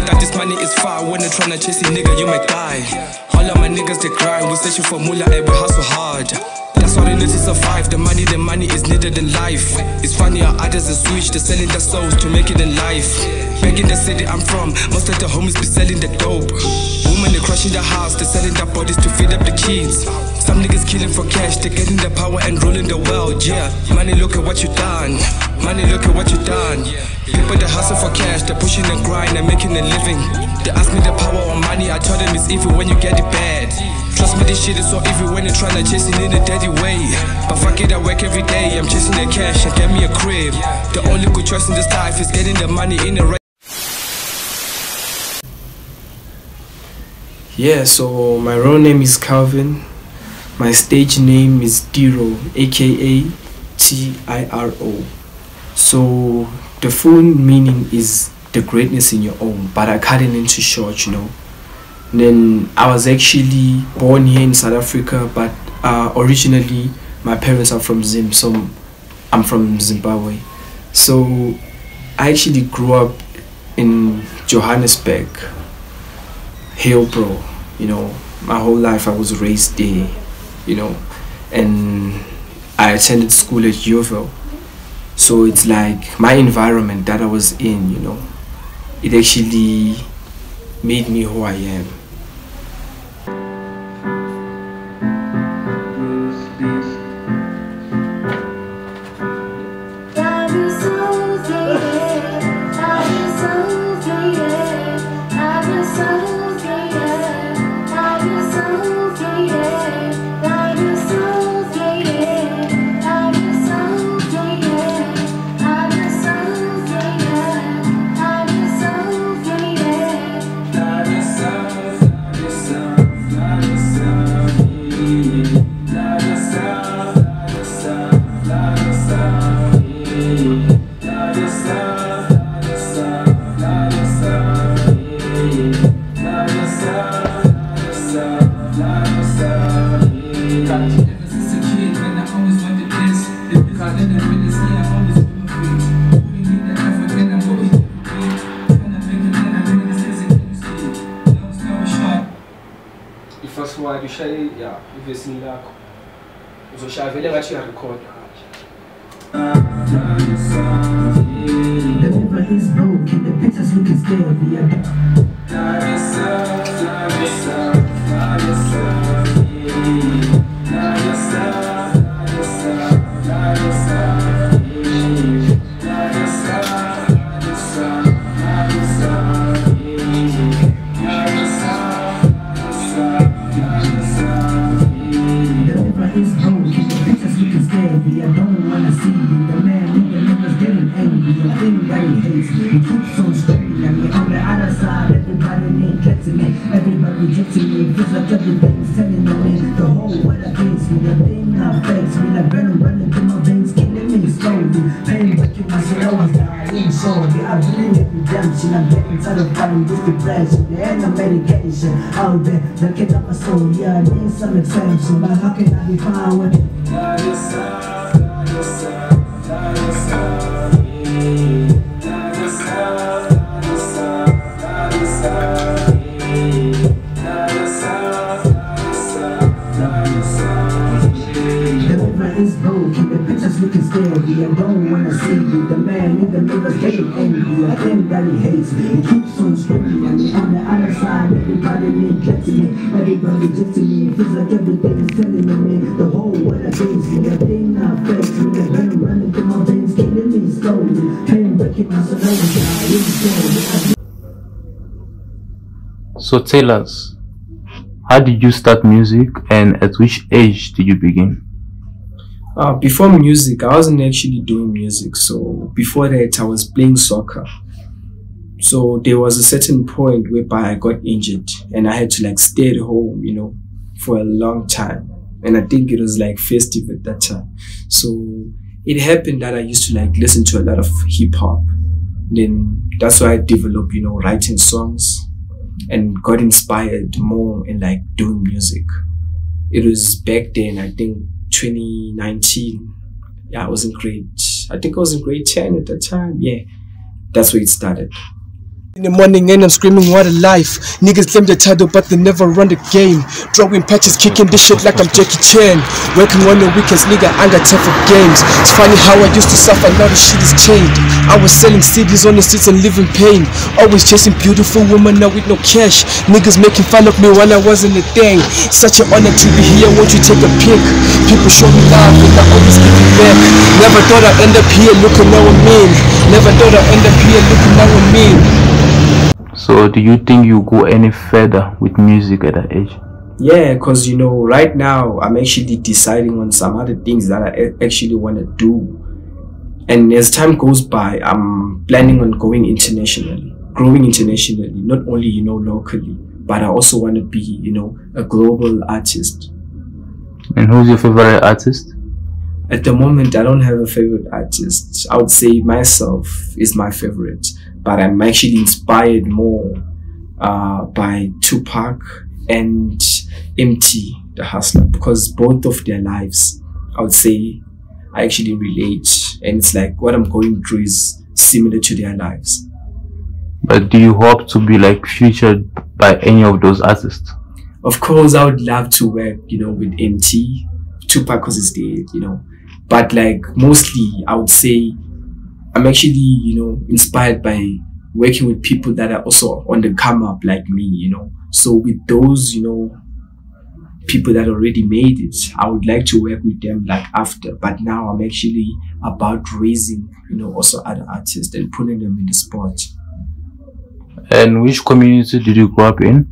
That this money is far. When you're tryna chase a nigga, you might die. All of my niggas, they grind. We searching for moolah and we hustle hard. That's all they need to survive. The money is needed in life. It's funny how others are switch. They're selling their souls to make it in life. Back in the city I'm from, most of the homies be selling the dope. Women, they crushing the house. They're selling their bodies to feed up the kids. Some niggas killing for cash. They're getting the power and ruling the world. Yeah, money, look at what you done. Money, look at what you done. People that hustle for cash, they're pushing and grind and making a living. They ask me the power of money, I tell them it's evil when you get it bad. Trust me, this shit is so evil when you're trying to chase it in a dirty way. But fuck it, I work every day, I'm chasing the cash and get me a crib. The only good choice in this life is getting the money in the right. Yeah, so my real name is Calvin. My stage name is Tiro, aka Tiro. So the full meaning is the greatness in your own, but I cut it into short, you know. And then I was actually born here in South Africa, but originally my parents are from Zim, so I'm from Zimbabwe. So I actually grew up in Johannesburg, Hillbrow, you know. My whole life I was raised there, you know, and I attended school at Yeovil. So it's like my environment that I was in, you know, it actually made me who I am. But how can I be fine with it? Looking scary, I don't wanna see you. The man in the mirror's getting angry. I think that he hates me. He keeps on screaming at me. On the other side, everybody neglecting me. Everybody rejecting me. Feels like everything is telling me. The whole world against me. The thing not fixed me. The venom running through my veins, killing me slowly. Pain breaking my soul. So tell us, how did you start music and at which age did you begin? Before music, I wasn't actually doing music. So before that, I was playing soccer. So there was a certain point whereby I got injured and I had to like stay at home, you know, for a long time. And I think it was like festive at that time. So it happened that I used to like listen to a lot of hip hop. Then that's why I developed, you know, writing songs and got inspired more in like doing music. It was back then, I think 2019. Yeah, I was in grade I think I was in grade 10 at that time. Yeah, that's where it started. In the morning and I'm screaming what a life. Niggas claim the title but they never run the game. Drawing patches, kicking this shit like I'm Jackie Chan. Working on the weekends, nigga, I got time for games. It's funny how I used to suffer, now the shit has changed. I was selling CDs on the streets and living pain. Always chasing beautiful women now with no cash. Niggas making fun of me while I wasn't a thing. Such an honor to be here, won't you take a pic? People show me love and I always give it back. Never thought I'd end up here, look at now I'm in. Never thought I'd end up here, look at now I'm in. So do you think you go any further with music at that age? Yeah, because you know, right now I'm actually deciding on some other things that I actually want to do. And as time goes by, I'm planning on going internationally, growing internationally, not only, you know, locally, but I also want to be, you know, a global artist. And who's your favorite artist? At the moment, I don't have a favorite artist. I would say myself is my favorite, but I'm actually inspired more by Tupac and MT, the Hustler, because both of their lives, I would say, I actually relate, and it's like what I'm going through is similar to their lives. But do you hope to be like featured by any of those artists? Of course, I would love to work, you know, with MT, Tupac because he's dead, you know. But like mostly, I would say I'm actually, you know, inspired by working with people that are also on the come up like me, you know. So with those, you know, people that already made it, I would like to work with them like after. But now I'm actually about raising, you know, also other artists and putting them in the spot. And which community did you grow up in?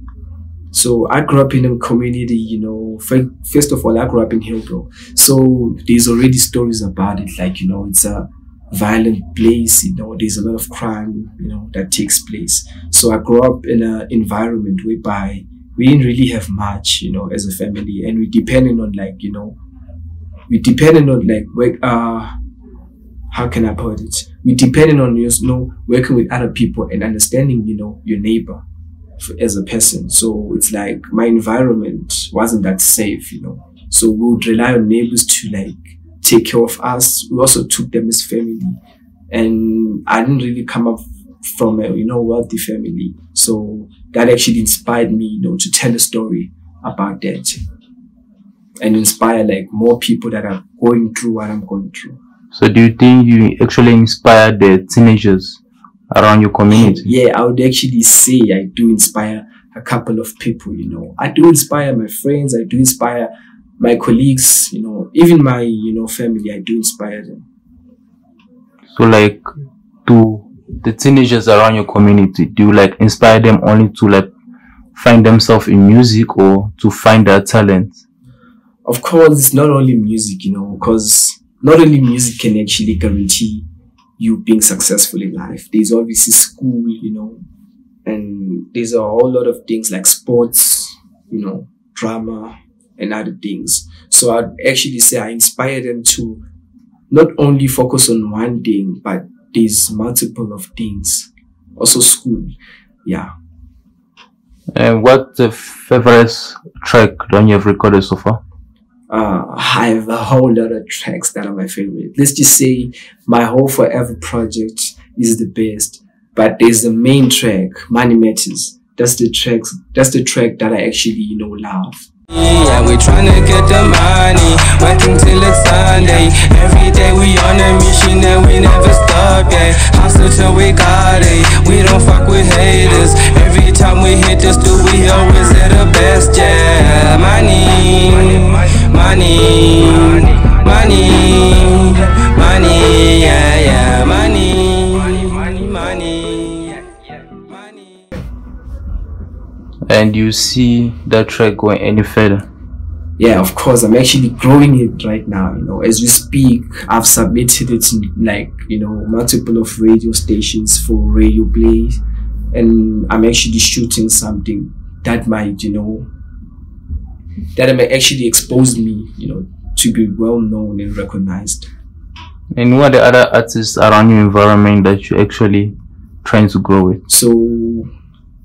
So I grew up in a community, you know, first of all, I grew up in Hillbrow. So there's already stories about it, like, you know, it's a violent place, you know, there's a lot of crime, you know, that takes place. So I grew up in an environment whereby we didn't really have much, you know, as a family, and we depended on like, you know, how can I put it? We depended on, you know, working with other people and understanding, you know, your neighbor as a person. So it's like my environment wasn't that safe, you know. So we would rely on neighbors to like take care of us. We also took them as family, and I didn't really come up from a, you know, wealthy family. So that actually inspired me, you know, to tell a story about that and inspire like more people that are going through what I'm going through. So do you think you actually inspire the teenagers around your community? Yeah, I would actually say I do inspire a couple of people, you know. I do inspire my friends, I do inspire my colleagues, you know, even my, you know, family, I do inspire them. So like, to the teenagers around your community, do you like inspire them only to like find themselves in music or to find their talent? Of course, it's not only music, you know, because not only music can actually guarantee you being successful in life. There's obviously school, you know, and there's a whole lot of things like sports, you know, drama and other things. So I'd actually say I inspire them to not only focus on one thing, but there's multiple of things. Also school, yeah. And what's the favorite track that you have recorded so far? I have a whole lot of tracks that are my favorite. Let's just say my whole Forever project is the best, but there's the main track, Money Matters. That's the track that I actually, you know, love. Yeah, we tryna get the money, working till it's Sunday. Every day we on a mission and we never stop, yeah. Hustle till we got it, we don't fuck with haters. Every time we hit the stool, we always at the best, yeah. Money, money, money, money, yeah, yeah. Money, money, money, money. And you see that track going any further? Yeah, of course, I'm actually growing it right now, you know. As we speak, I've submitted it in like, you know, multiple of radio stations for radio play, and I'm actually shooting something that might, you know, that might actually expose me, you know, to be well known and recognized. And what are the other artists around your environment that you're actually trying to grow with? So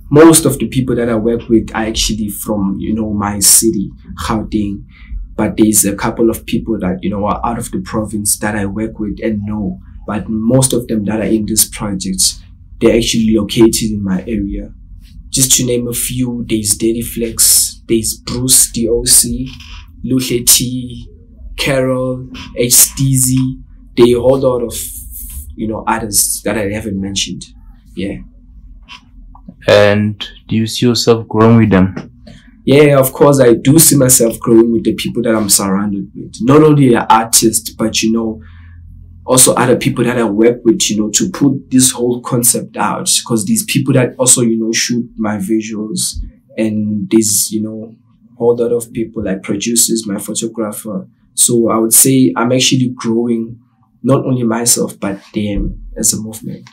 most of the people that I work with are actually from, you know, my city, Gauteng. but there's a couple of people that, you know, are out of the province that I work with and know. But most of them that are in this project, they're actually located in my area. Just to name a few, there's Daddy Flex, there's Bruce DOC, Luhle T, Carol, H Steezy. There are a whole lot of, you know, others that I haven't mentioned. Yeah. And do you see yourself growing with them? Yeah, of course, I do see myself growing with the people that I'm surrounded with. Not only the artists, but, you know, also other people that I work with, you know, to put this whole concept out. Because these people that also, you know, shoot my visuals, and there's, you know, a whole lot of people like producers, my photographer. So I would say I'm actually growing, not only myself, but them as a movement.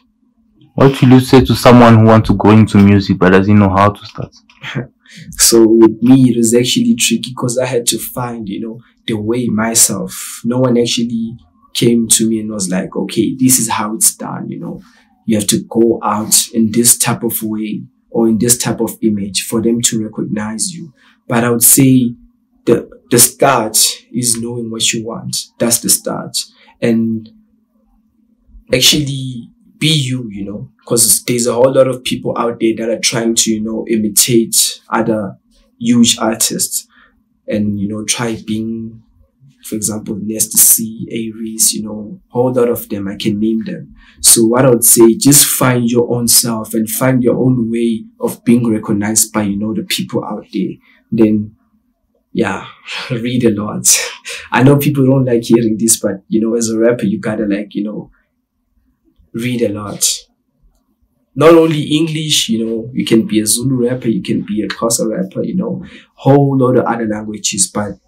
What will you say to someone who wants to go into music but doesn't know how to start? So with me, it was actually tricky because I had to find, you know, the way myself. No one actually came to me and was like, okay, this is how it's done, you know. You have to go out in this type of way or in this type of image for them to recognize you. But I would say the start is knowing what you want. That's the start. And actually be you, you know, because there's a whole lot of people out there that are trying to, you know, imitate other huge artists and, you know, try being, for example, Nasty C, Aries, you know, a whole lot of them, I can name them. So what I would say, just find your own self and find your own way of being recognized by, you know, the people out there. Then, yeah, read a lot. I know people don't like hearing this, but, you know, as a rapper, you gotta, like, you know, read a lot. Not only English, you know, you can be a Zulu rapper, you can be a Xhosa rapper, you know, whole lot of other languages. But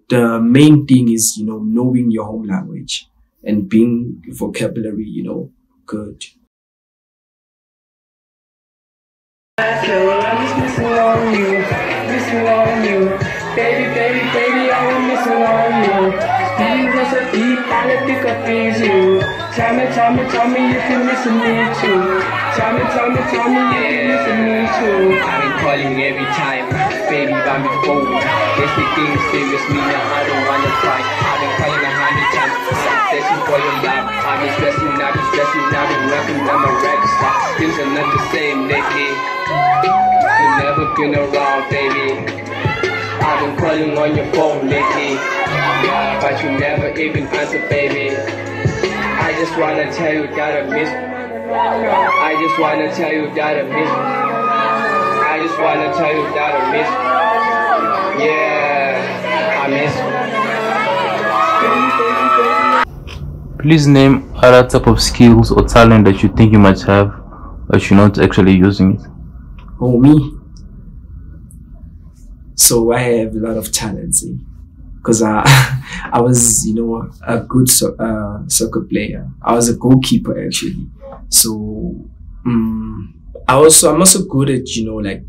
the main thing is, you know, knowing your home language and being vocabulary, you know, good. I'm just missing on you, baby, baby, baby, I'm missing on you. Feelings so deep, I think I feel you. Tell me you can miss me too. Tell me you can miss me too. I've been calling every time, baby, by my phone. They say things serious, me now I don't wanna cry. I've been calling 100 times, obsession for your love. I've been stressing, I've been rapping, I'm a rap star. Things are not the same lately. You've never been around, baby. I've been calling on your phone lately, but you never even answer, baby. I just wanna tell you that I miss. I just wanna tell you that I miss. I just wanna tell you that I miss. Yeah, I miss. Please name other type of skills or talent that you think you might have, but you're not actually using it. Oh, me? So I have a lot of talents, because I was, you know, a good soccer player. I was a goalkeeper actually. So I'm also good at, you know, like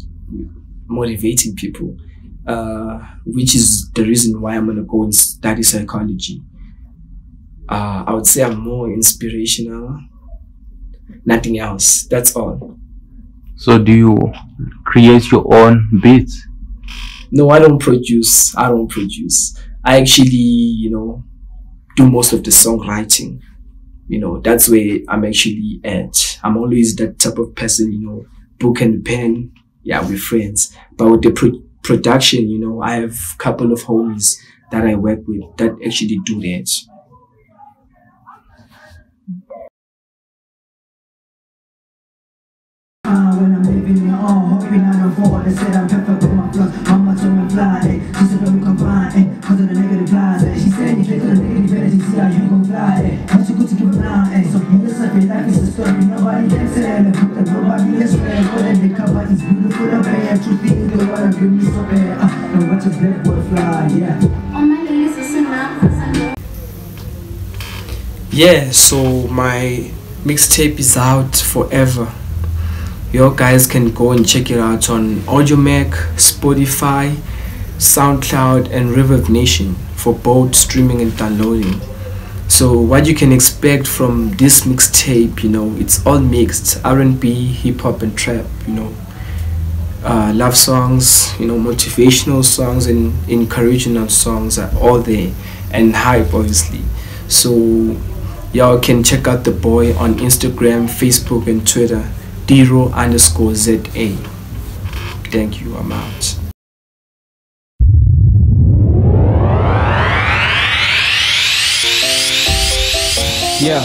motivating people, which is the reason why I'm gonna go and study psychology. I would say I'm more inspirational. Nothing else. That's all. So do you create your own beats? No, I don't produce. I actually, you know, do most of the songwriting. You know, that's where I'm actually at. I'm always that type of person, you know, book and pen, yeah, we're friends. But with the production, you know, I have a couple of homies that I work with that actually do that. When I'm living on, hoping I don't fall. They said I'm perfect with my flaws. How much I'm fly? She said we can fly, cause of the negative lies. She said you take the negative energy, see how you gon' fly. How you good to give a line? So you just like life is a story. Nobody can say it, nobody can swear. But then the cover is beautiful, the bad. Truth is the water, give me so bad. And watch a black boy fly, yeah. On my list is enough. Yeah, so my mixtape is out forever. You guys can go and check it out on AudioMac, Spotify, SoundCloud, and Reverb Nation for both streaming and downloading. So what you can expect from this mixtape, you know, it's all mixed, R&B, hip hop, and trap, you know. love songs, motivational songs and encouraging songs are all there, and hype obviously. So y'all can check out the boy on Instagram, Facebook and Twitter, Tiro_ZA. Thank you, I'm out. Yeah.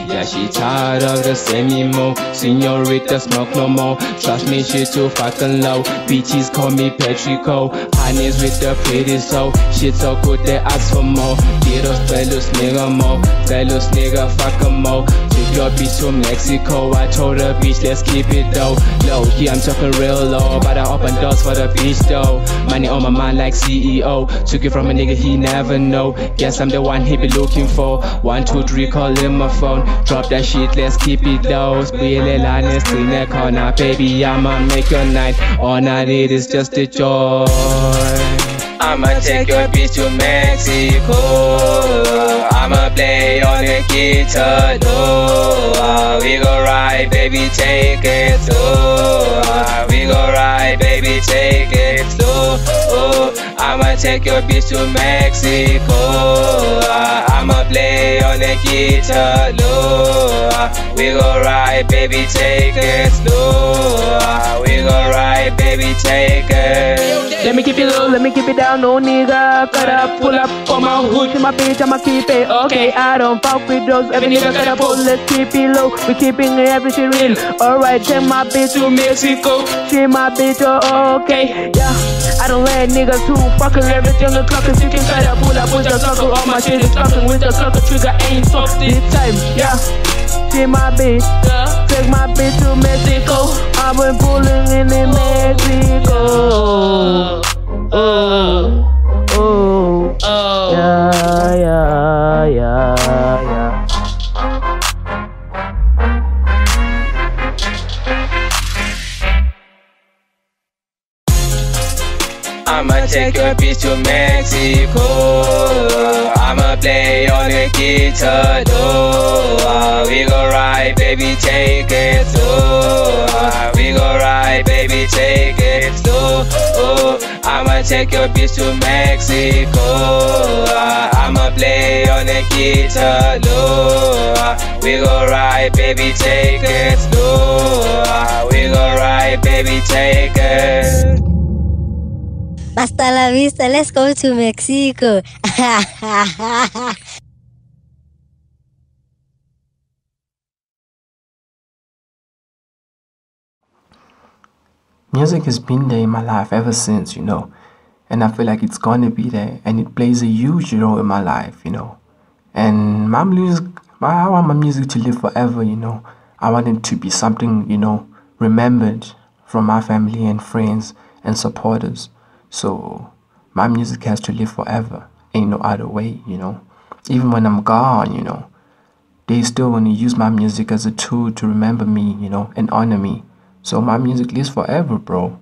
Yeah, she tired of the same emo. Senorita smoke no more. Trust me, she too fucking low. Bitches call me Patrico. Honeys with the pretty soul. Shit so good they ask for more. Tiros pelos nigga mo. Pelos nigga fuck 'em mo. Took your bitch to Mexico. I told her bitch let's keep it though. Low key I'm talking real low, but I open doors for the bitch though. Money on my mind like CEO. Took it from a nigga he never know. Guess I'm the one he be looking for. 1, 2, 3 call him my phone. Drop that shit, let's keep it low. Spille honest in the corner, baby, I'ma make your night. All I need is just a joy. I'ma take your bitch to Mexico. I'ma play on the guitar, no. We go ride, baby, take it slow. We go ride, baby, take it slow. I'ma take your bitch to Mexico. I'ma play on the guitar, no. We go ride, baby, take it slow. We go ride, baby, take it. Let me keep it low, let me keep it down, no nigga. Gotta pull up on my hood, my bitch, I'ma keep it. Okay, I don't fuck with drugs, every nigga gotta pull, let's keep it low. We keeping everything real. Alright, take my bitch to Mexico. She my bitch, okay, yeah. I don't let niggas who fucking everything the clock is ticking. Gotta pull up with the clock, all my shit is talking with the clock, trigger ain't soft this time, yeah. She my bitch, yeah. Take my bitch to Mexico. I've been pulling in Mexico. Yeah. I'ma take your bitch to Mexico. I'ma play on the guitar, no. We go ride, baby, take it slow. We go ride, baby, take it slow. I'ma take your bitch to Mexico. I'ma play on the guitar, no. We go ride, baby, take it slow. We go ride, baby, take it. Hasta la vista, let's go to Mexico. Music has been there in my life ever since, and I feel like it's gonna be there, and it plays a huge role in my life, and my music, I want my music to live forever, I want it to be something, remembered from my family and friends and supporters. So my music has to live forever. Ain't no other way, Even when I'm gone, they still want to use my music as a tool to remember me, and honor me. So my music lives forever, bro.